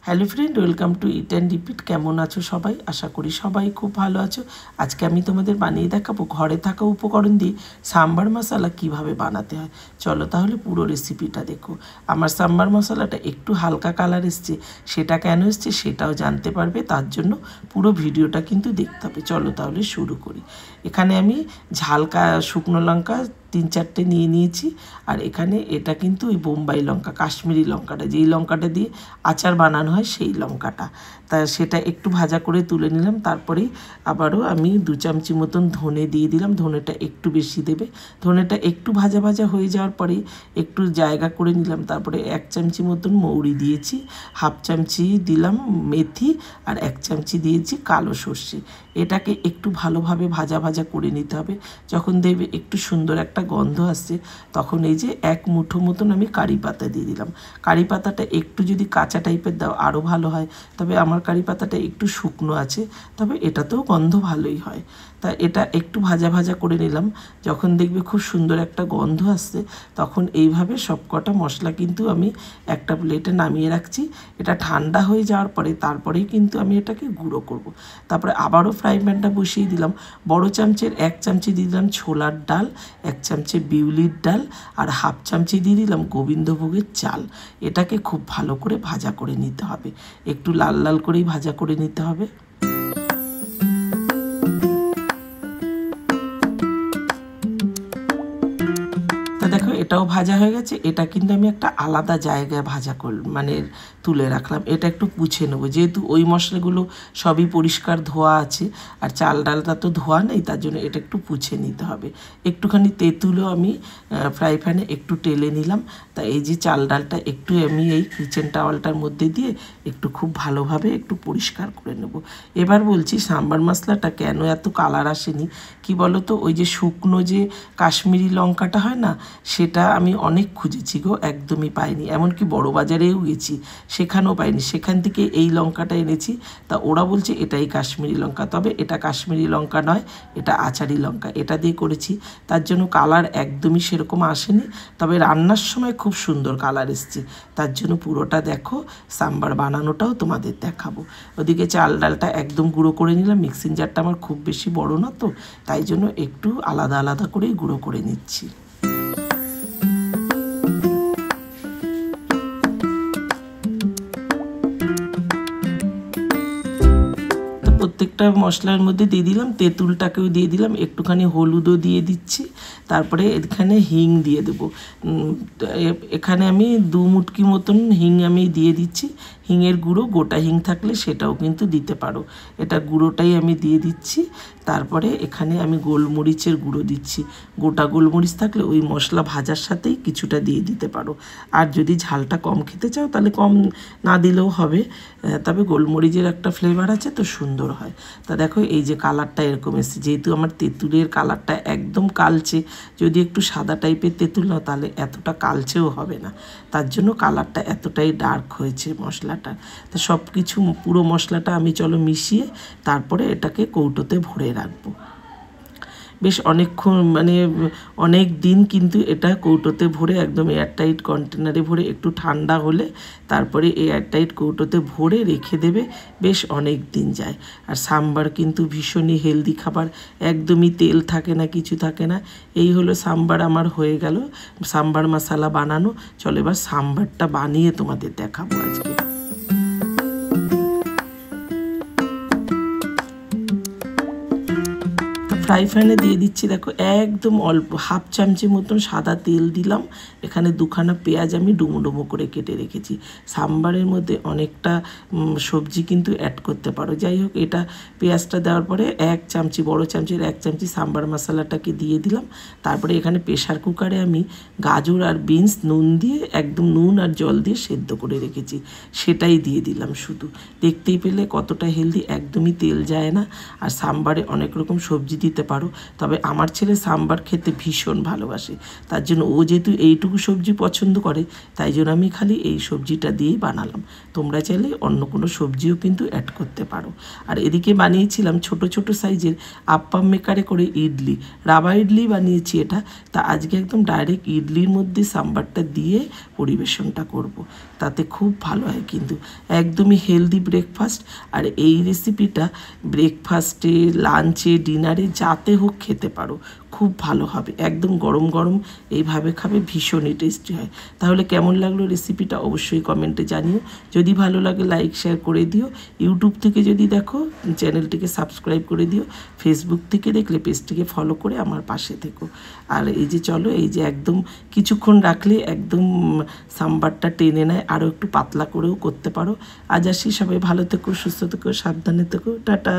Hello friend, welcome to it and repeat. কেমন আছো সবাই? আশা করি সবাই খুব ভালো আছো। আজকে আমি তোমাদের বানিয়ে দেখাবো ঘরে থাকা উপকরণ দিয়ে সাম্বার মশলা কিভাবে বানাতে হয়। চলো তাহলে পুরো রেসিপিটা দেখো। আমার সাম্বার মশলাটা একটু হালকা কালার এসছে, সেটা কেন এসছে সেটাও জানতে পারবে। তার জন্য পুরো ভিডিওটা কিন্তু দেখতে হবে। চলো তাহলে শুরু করি। এখানে আমি ঝালকা শুকনো লঙ্কা 3-4টে নিয়ে নিয়েছি। আর এখানে এটা কিন্তু ওই বোম্বাই লঙ্কা, কাশ্মীরি লঙ্কাটা, যেই লঙ্কাটা দিয়ে আচার বানানো হয় সেই লঙ্কাটা। তা সেটা একটু ভাজা করে তুলে নিলাম। তারপরেই আবারও আমি 2 চামচি মতন ধনে দিয়ে দিলাম। ধনেটা একটু বেশি দেবে। ধনেটা একটু ভাজা ভাজা হয়ে যাওয়ার পরেই একটু জায়গা করে নিলাম। তারপরে 1 চামচি মতন মৌরি দিয়েছি, 1/2 চামচি দিলাম মেথি, আর 1 চামচি দিয়েছি কালো সর্ষে। এটাকে একটু ভালোভাবে ভাজা ভাজা করে নিতে হবে। যখন দেখবে একটু সুন্দর একটা গন্ধ আসছে, তখন এই যে 1 মুঠো মতন আমি কারি পাতা দিয়ে দিলাম। কারি পাতাটা একটু যদি কাঁচা টাইপের দাও আরও ভালো হয়, তবে আমার কারি পাতাটা একটু শুকনো আছে, তবে এটাতেও গন্ধ ভালোই হয়। তা এটা একটু ভাজা ভাজা করে নিলাম। যখন দেখবে খুব সুন্দর একটা গন্ধ আসছে, তখন এইভাবে সবকটা মশলা কিন্তু আমি একটা প্লেটে নামিয়ে রাখছি। এটা ঠান্ডা হয়ে যাওয়ার পরে তারপরেই কিন্তু আমি এটাকে গুঁড়ো করব। তারপরে আবারও ফ্রাই প্যানটা বসিয়ে দিলাম। বড় চামচের 1 চামচি দিয়ে দিলাম ছোলার ডাল, 1 চামচি বিউলির ডাল, আর 1/2 চামচি দিয়ে দিলাম গোবিন্দভোগের চাল। এটাকে খুব ভালো করে ভাজা করে নিতে হবে, একটু লাল লাল করেই ভাজা করে নিতে হবে। দেখো এটাও ভাজা হয়ে গেছে। এটা কিন্তু আমি একটা আলাদা জায়গায় ভাজা মানে তুলে রাখলাম। এটা একটু পুছে নেবো, যেহেতু ওই মশলাগুলো সবই পরিষ্কার ধোয়া আছে, আর চাল ডালটা তো ধোয়া নেই, তার জন্য এটা একটু পুছে নিতে হবে। একটুখানি তেঁতুলও আমি ফ্রাই প্যানে একটু টেলে নিলাম। তা এই যে চাল ডালটা একটু আমি এই কিচেন টাওয়ালটার মধ্যে দিয়ে একটু খুব ভালোভাবে একটু পরিষ্কার করে নেব। এবার বলছি সাম্বার মশলাটা কেন এত কালার আসেনি কি বলো তো? ওই যে শুকনো যে কাশ্মীরি লঙ্কাটা হয় না, সেটা আমি অনেক খুঁজেছি গো, একদমই পাইনি। এমনকি বড় বাজারেও গেছি, সেখানেও পাইনি। সেখান থেকে এই লঙ্কাটা এনেছি। তা ওরা বলছে এটাই কাশ্মীরি লঙ্কা, তবে এটা কাশ্মীরি লঙ্কা নয়, এটা আচারি লঙ্কা। এটা দিয়ে করেছি, তার জন্য কালার একদমই সেরকম আসেনি, তবে রান্নার সময় খুব সুন্দর কালার এসছে। তার জন্য পুরোটা দেখো, সাম্বার বানানোটাও তোমাদের দেখাবো। ওদিকে চাল ডালটা একদম গুঁড়ো করে নিলাম। মিক্সিং জারটা আমার খুব বেশি বড় না তো, তাই জন্য একটু আলাদা আলাদা করেই গুঁড়ো করে নিচ্ছি। প্রত্যেকটা মশলার মধ্যে দিয়ে দিলাম, তেঁতুলটাকেও দিয়ে দিলাম, একটুখানি হলুদও দিয়ে দিচ্ছি। তারপরে এখানে হিং দিয়ে দেবো। এখানে আমি 2 মুটকি মতন হিং আমি দিয়ে দিচ্ছি। হিঙের গুঁড়ো, গোটা হিং থাকলে সেটাও কিন্তু দিতে পারো। এটা গুঁড়োটাই আমি দিয়ে দিচ্ছি। তারপরে এখানে আমি গোলমরিচের গুঁড়ো দিচ্ছি। গোটা গোলমরিচ থাকলে ওই মশলা ভাজার সাথেই কিছুটা দিয়ে দিতে পারো। আর যদি ঝালটা কম খেতে চাও তাহলে কম না দিলেও হবে, তবে গোলমরিচের একটা ফ্লেভার আছে তো, সুন্দর হয়। তা দেখো এই যে কালারটা এরকম এসেছে। যেহেতু আমার তেঁতুলের কালারটা একদম কালচে, যদি একটু সাদা টাইপের তেঁতুল নাও তাহলে এতটা কালচেও হবে না, তার জন্য কালারটা এতটাই ডার্ক হয়েছে মশলাটা। তা সব কিছু পুরো মশলাটা আমি চলো মিশিয়ে তারপরে এটাকে কৌটোতে ভরে রাখবো। বেশ অনেকক্ষণ, মানে অনেক দিন কিন্তু এটা কৌটোতে ভরে একদম এয়ারটাইট কন্টেনারে ভরে, একটু ঠান্ডা হলে তারপরে এয়ারটাইট কৌটোতে ভরে রেখে দেবে, বেশ অনেক দিন যায়। আর সাম্বার কিন্তু ভীষণই হেলদি খাবার, একদমই তেল থাকে না, কিছু থাকে না। এই হলো সাম্বার আমার হয়ে গেল, সাম্বার মশলা বানানো। চলো এবার সাম্বারটা বানিয়ে তোমাদের দেখাবো আজকে। ফ্রাই প্যানে দিয়ে দিচ্ছি, দেখো একদম অল্প 1/2 চামচি মতন সাদা তেল দিলাম। এখানে 2খানা পেঁয়াজ আমি ডুমো ডুমো করে কেটে রেখেছি। সাম্বারের মধ্যে অনেকটা সবজি কিন্তু অ্যাড করতে পারো। যাই হোক, এটা পেঁয়াজটা দেওয়ার পরে 1 চামচি, বড় চামচির 1 চামচি সাম্বার মশলাটাকে দিয়ে দিলাম। তারপরে এখানে প্রেশার কুকারে আমি গাজর আর বিনস নুন দিয়ে, একদম নুন আর জল দিয়ে সেদ্ধ করে রেখেছি, সেটাই দিয়ে দিলাম শুধু। দেখতেই পেলে কতটা হেলদি, একদমই তেল যায় না। আর সাম্বারে অনেক রকম সবজি দিতে দিতে পারো। তবে আমার ছেলে সাম্বার খেতে ভীষণ ভালোবাসে, তার জন্য ও যেহেতু এইটুকু সবজি পছন্দ করে, তাই জন্য আমি খালি এই সবজিটা দিয়েই বানালাম। তোমরা চাইলে অন্য কোনো সবজিও কিন্তু অ্যাড করতে পারো। আর এদিকে বানিয়েছিলাম ছোট ছোট সাইজের আপ্পাম মেকারে করে ইডলি, রাবা ইডলি বানিয়েছি এটা। তা আজকে একদম ডাইরেক্ট ইডলির মধ্যে সাম্বারটা দিয়ে পরিবেশনটা করব। তাতে খুব ভালো হয় কিন্তু, একদমই হেলদি ব্রেকফাস্ট। আর এই রেসিপিটা ব্রেকফাস্টে, লাঞ্চে, ডিনারে যাতে হোক খেতে পারো, খুব ভালো হবে। একদম গরম গরম এইভাবে খাবে, ভীষণই টেস্টি হয়। তাহলে কেমন লাগলো রেসিপিটা অবশ্যই কমেন্টে জানিও। যদি ভালো লাগে লাইক শেয়ার করে দিও। ইউটিউব থেকে যদি দেখো চ্যানেলটিকে সাবস্ক্রাইব করে দিও। ফেসবুক থেকে দেখলে পেজটিকে ফলো করে আমার পাশে থেকো। আর এই যে চলো, এই যে একদম কিছুক্ষণ রাখলে একদম সাম্বারটা টেনে নেয়, আরও একটু পাতলা করেও করতে পারো। আজ আসি, সবাই ভালো থেকো, সুস্থ থেকো, সাবধানে থেকো, টাটা।